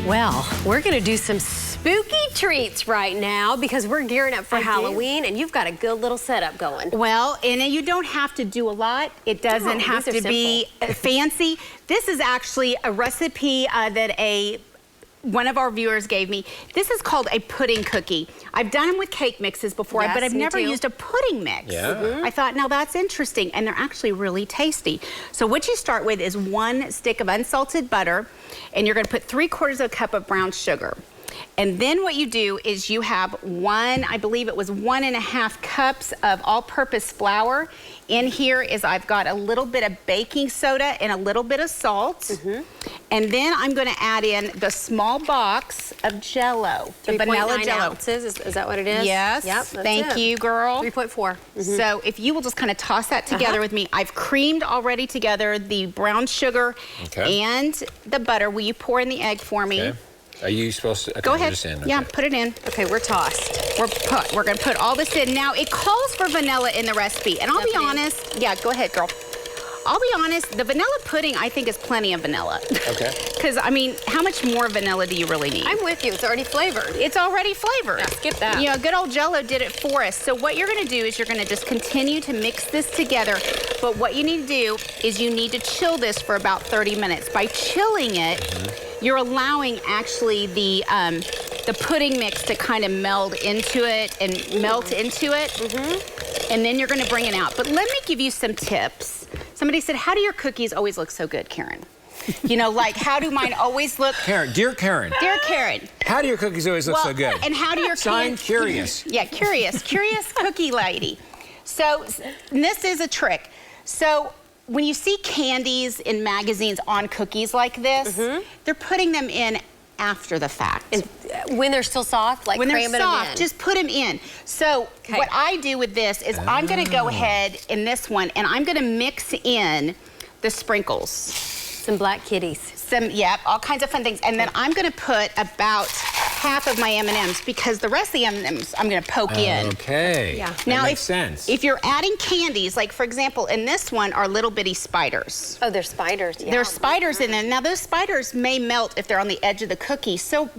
Well, we're gonna do some spooky treats right now because we're gearing up for Halloween and you've got a good little setup going. Well, and you don't have to do a lot. It doesn't have to be fancy. This is actually a recipe that one of our viewers gave me. This is called a pudding cookie. I've done them with cake mixes before, but I've never used a pudding mix. Yeah. I thought, now that's interesting, and they're actually really tasty. So what you start with is 1 stick of unsalted butter, and you're gonna put 3/4 of a cup of brown sugar. And then what you do is you have I believe it was 1.5 cups of all-purpose flour. In here is I've got a little bit of baking soda and a little bit of salt. And then I'm gonna add in the small box of Jell-O, the vanilla Jell-O. Ounces, is that what it is? Yes, yep, thank you, girl. 3.4. So if you will just kind of toss that together with me. I've creamed already together the brown sugar and the butter. Will you pour in the egg for me? Okay. Are you supposed to? Okay, Go ahead. Yeah, put it in. Okay, we're tossed. We're gonna put all this in. Now, it calls for vanilla in the recipe, and I'll be honest. Yeah, go ahead, girl. I'll be honest, the vanilla pudding, I think, is plenty of vanilla. Okay. Because, I mean, how much more vanilla do you really need? I'm with you. It's already flavored. It's already flavored. Yeah, skip that. You know, good old Jell-O did it for us. So what you're gonna do is you're gonna just continue to mix this together. But what you need to do is you need to chill this for about 30 minutes. By chilling it, you're allowing actually the pudding mix to kind of meld into it and melt into it. And then you're gonna bring it out. But let me give you some tips. Somebody said, how do your cookies always look so good, Karen? You know, like, how do mine always look? Dear Karen. Dear Karen. How do your cookies always look so good? And how do your I'm curious. Yeah, curious cookie lady. So this is a trick. So when you see candies in magazines on cookies like this, they're putting them in after the fact. And when they're still soft, like when they're cram soft, them in. just put them in. So what I do with this is I'm gonna go ahead in this one and I'm gonna mix in the sprinkles. Some black kitties. All kinds of fun things. And then I'm gonna put about half of my M&Ms because the rest of the M&Ms I'm gonna poke in. Okay. Yeah. Now, that makes sense. If you're adding candies, like for example, in this one are little bitty spiders. Oh, they're spiders. Yeah. There's spiders in there. Now those spiders may melt if they're on the edge of the cookie. So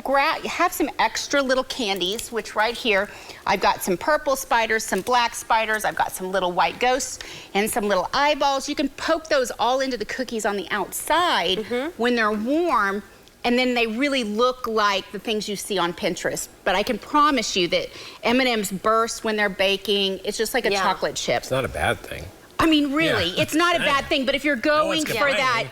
have some extra little candies, which right here, I've got some purple spiders, some black spiders, I've got some little white ghosts and some little eyeballs. You can poke those all into the cookies on the outside when they're warm, and then they really look like the things you see on Pinterest. But I can promise you that M&Ms burst when they're baking. It's just like a chocolate chip. It's not a bad thing. I mean, really, it's not a bad thing, but if you're going for that,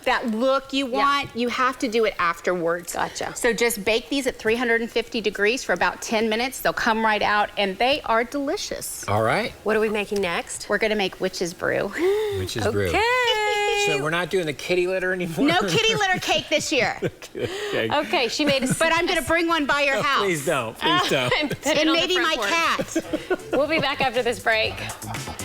that look you want, you have to do it afterwards. Gotcha. So just bake these at 350 degrees for about 10 minutes. They'll come right out, and they are delicious. All right. What are we making next? We're gonna make witch's brew. Witch's brew. Okay. So we're not doing the kitty litter anymore? No kitty litter cake this year. Okay, she made a... But I'm gonna bring one by your house. Please don't, please don't. And maybe my cat. We'll be back after this break.